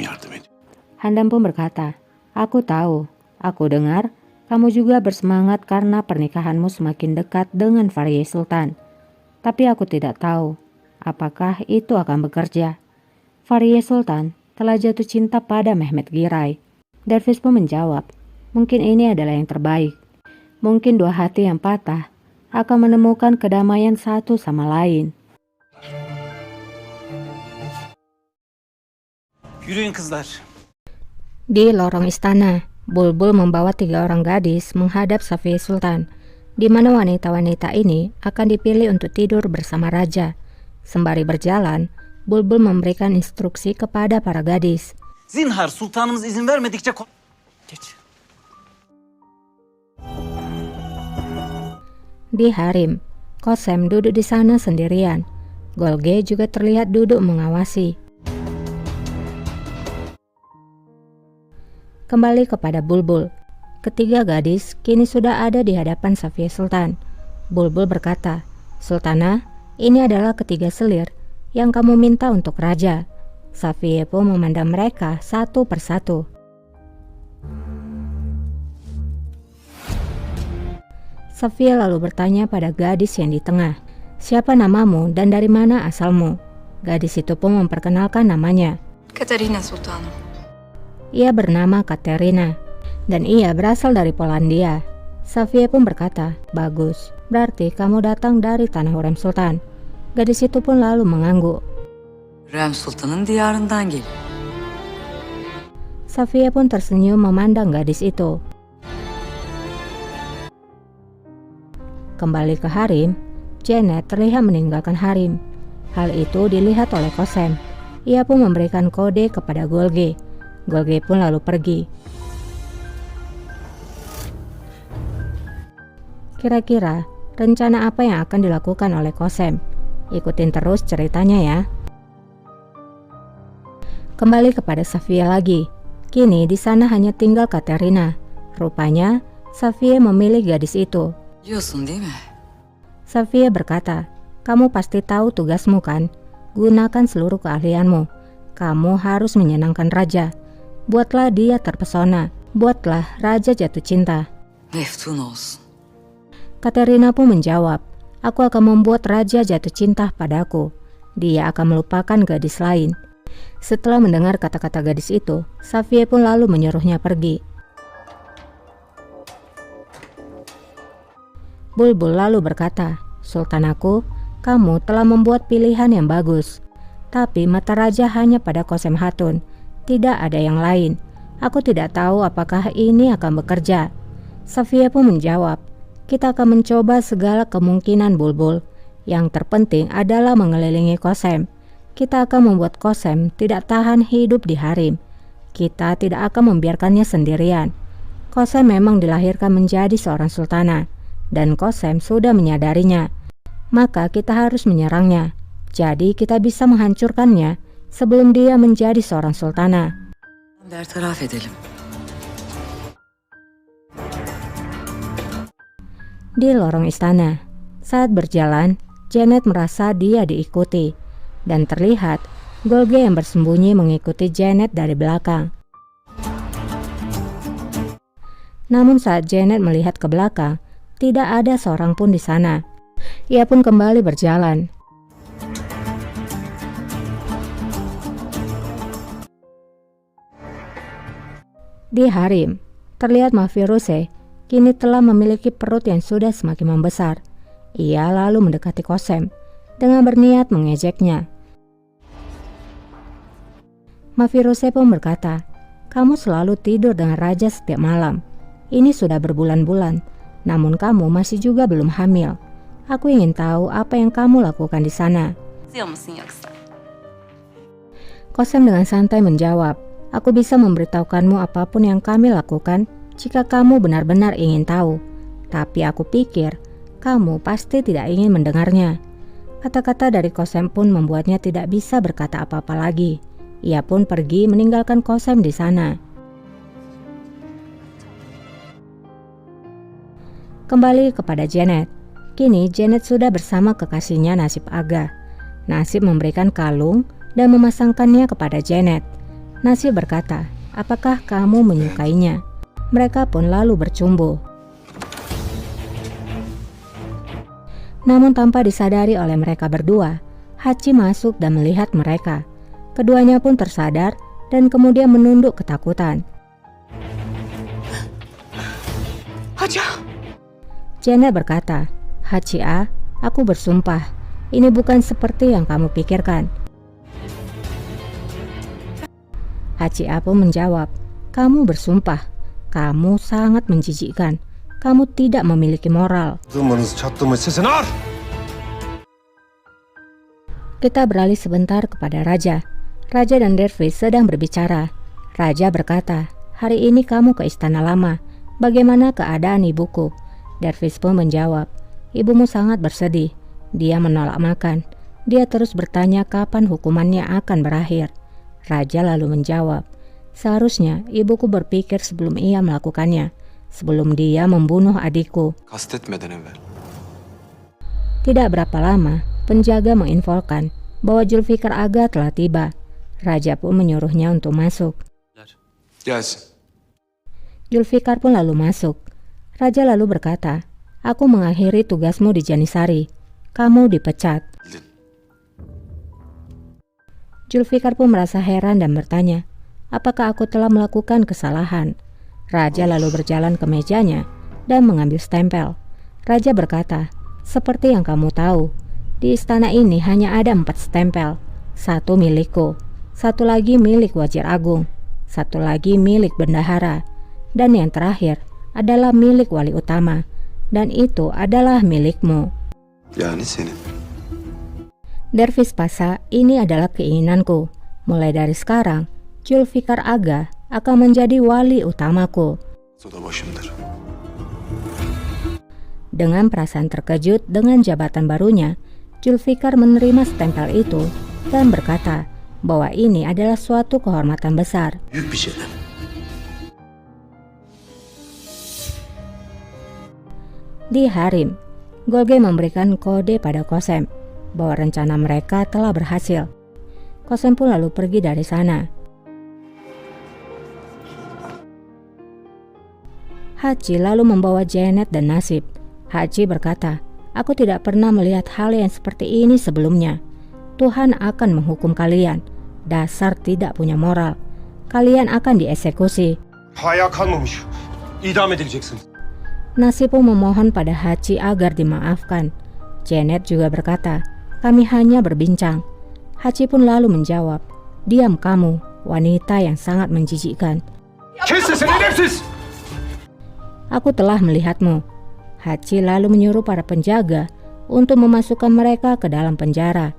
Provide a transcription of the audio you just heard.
yardım ediyor. Handam pun berkata, aku tahu, aku dengar, kamu juga bersemangat karena pernikahanmu semakin dekat dengan Faryeh Sultan. Tapi aku tidak tahu, apakah itu akan bekerja. Faryeh Sultan telah jatuh cinta pada Mehmet Giray. Dervish pun menjawab, mungkin ini adalah yang terbaik. Mungkin dua hati yang patah akan menemukan kedamaian satu sama lain. Yürüyün kızlar. Di lorong istana, Bulbul membawa 3 orang gadis menghadap Safiye Sultan, di mana wanita-wanita ini akan dipilih untuk tidur bersama raja. Sembari berjalan, Bulbul memberikan instruksi kepada para gadis. Zinhar sultanımız izin vermedikçe geç. Di harem, Kosem duduk di sana sendirian. Golge juga terlihat duduk mengawasi. Kembali kepada Bulbul. Ketiga gadis kini sudah ada di hadapan Safiye Sultan. Bulbul berkata, Sultanah, ini adalah ketiga selir yang kamu minta untuk raja. Safiye pun memandang mereka satu persatu. Safiye lalu bertanya pada gadis yang di tengah, siapa namamu dan dari mana asalmu? Gadis itu pun memperkenalkan namanya. Katerina Sultanım. Ia bernama Katerina, dan ia berasal dari Polandia. Safiye pun berkata, bagus, berarti kamu datang dari tanah Hürrem Sultan. Gadis itu pun lalu mengangguk. Hürrem Sultan'ın diyarından gel. Safiye pun tersenyum memandang gadis itu. Kembali ke harem, Janet terlihat meninggalkan harem. Hal itu dilihat oleh Kosem. Ia pun memberikan kode kepada Golge. Golge pun lalu pergi. Kira-kira rencana apa yang akan dilakukan oleh Kosem? Ikutin terus ceritanya ya. Kembali kepada Safiye lagi. Kini di sana hanya tinggal Katerina. Rupanya Safiye memilih gadis itu. Biliyorsun değil mi? Safiye berkata, kamu pasti tahu tugasmu kan? Gunakan seluruh keahlianmu. Kamu harus menyenangkan raja. Buatlah dia terpesona. Buatlah raja jatuh cinta. Meftun olsun. Katerina pun menjawab, aku akan membuat raja jatuh cinta padaku. Dia akan melupakan gadis lain. Setelah mendengar kata-kata gadis itu, Safiye pun lalu menyuruhnya pergi. Bulbul lalu berkata, Sultan aku, kamu telah membuat pilihan yang bagus. Tapi mata raja hanya pada Kosem Hatun. Tidak ada yang lain. Aku tidak tahu apakah ini akan bekerja. Safiye pun menjawab, kita akan mencoba segala kemungkinan Bulbul. Yang terpenting adalah mengelilingi Kosem. Kita akan membuat Kosem tidak tahan hidup di harem. Kita tidak akan membiarkannya sendirian. Kosem memang dilahirkan menjadi seorang sultanah. Dan Kosem sudah menyadarinya. Maka kita harus menyerangnya. Jadi kita bisa menghancurkannya sebelum dia menjadi seorang sultanah. Bertaraf edelim. Di lorong istana, saat berjalan, Janet merasa dia diikuti. Dan terlihat Golge yang bersembunyi mengikuti Janet dari belakang. Namun saat Janet melihat ke belakang, tidak ada seorang pun di sana. Ia pun kembali berjalan. Di harem, terlihat Mahfiruse kini telah memiliki perut yang sudah semakin membesar. Ia lalu mendekati Kosem dengan berniat mengejeknya. Mahfiruse pun berkata, kamu selalu tidur dengan raja setiap malam. Ini sudah berbulan-bulan, namun kamu masih juga belum hamil. Aku ingin tahu apa yang kamu lakukan di sana. Kosem dengan santai menjawab, aku bisa memberitahukanmu apapun yang kami lakukan jika kamu benar-benar ingin tahu. Tapi aku pikir kamu pasti tidak ingin mendengarnya. Kata-kata dari Kosem pun membuatnya tidak bisa berkata apa-apa lagi. Ia pun pergi meninggalkan Kosem di sana. Kembali kepada Janet. Kini Janet sudah bersama kekasihnya Nasib Aga. Nasib memberikan kalung dan memasangkannya kepada Janet. Nasib berkata, apakah kamu menyukainya? Mereka pun lalu bercumbu. Namun tanpa disadari oleh mereka berdua, Hachi masuk dan melihat mereka. Keduanya pun tersadar dan kemudian menunduk ketakutan. Haja! Janet berkata, Hachi-a, aku bersumpah, ini bukan seperti yang kamu pikirkan. Hachi-a pun menjawab, kamu bersumpah, kamu sangat menjijikkan, kamu tidak memiliki moral. Kita beralih sebentar kepada Raja. Raja dan Dervis sedang berbicara. Raja berkata, hari ini kamu ke Istana Lama, bagaimana keadaan ibuku? Dervis pun menjawab, ibumu sangat bersedih, dia menolak makan, dia terus bertanya kapan hukumannya akan berakhir. Raja lalu menjawab, seharusnya ibuku berpikir sebelum ia melakukannya, sebelum dia membunuh adikku. Tidak berapa lama, penjaga menginfokan bahwa Zulfikar Aga telah tiba. Raja pun menyuruhnya untuk masuk. Zulfikar pun lalu masuk. Raja lalu berkata, aku mengakhiri tugasmu di Janisari. Kamu dipecat. Zulfikar pun merasa heran dan bertanya, apakah aku telah melakukan kesalahan? Raja lalu berjalan ke mejanya dan mengambil stempel. Raja berkata, seperti yang kamu tahu, di istana ini hanya ada 4 stempel. 1 milikku, 1 lagi milik Wazir Agung, 1 lagi milik bendahara, dan yang terakhir adalah milik wali utama, dan itu adalah milikmu. Dervis Pasa, ini adalah keinginanku. Mulai dari sekarang, Zulfikar Aga akan menjadi wali utamaku. Dengan perasaan terkejut dengan jabatan barunya, Zulfikar menerima stempel itu dan berkata bahwa ini adalah suatu kehormatan besar. Di Harim, Golge memberikan kode pada Kosem bahwa rencana mereka telah berhasil. Kosem pun lalu pergi dari sana. Hachi lalu membawa Janet dan Nasib. Hachi berkata, aku tidak pernah melihat hal yang seperti ini sebelumnya. Tuhan akan menghukum kalian. Dasar tidak punya moral. Kalian akan dieksekusi. Nasib pun memohon pada Hachi agar dimaafkan. Janet juga berkata, kami hanya berbincang. Hachi pun lalu menjawab, diam kamu, wanita yang sangat menjijikkan. Aku telah melihatmu. Hachi lalu menyuruh para penjaga untuk memasukkan mereka ke dalam penjara.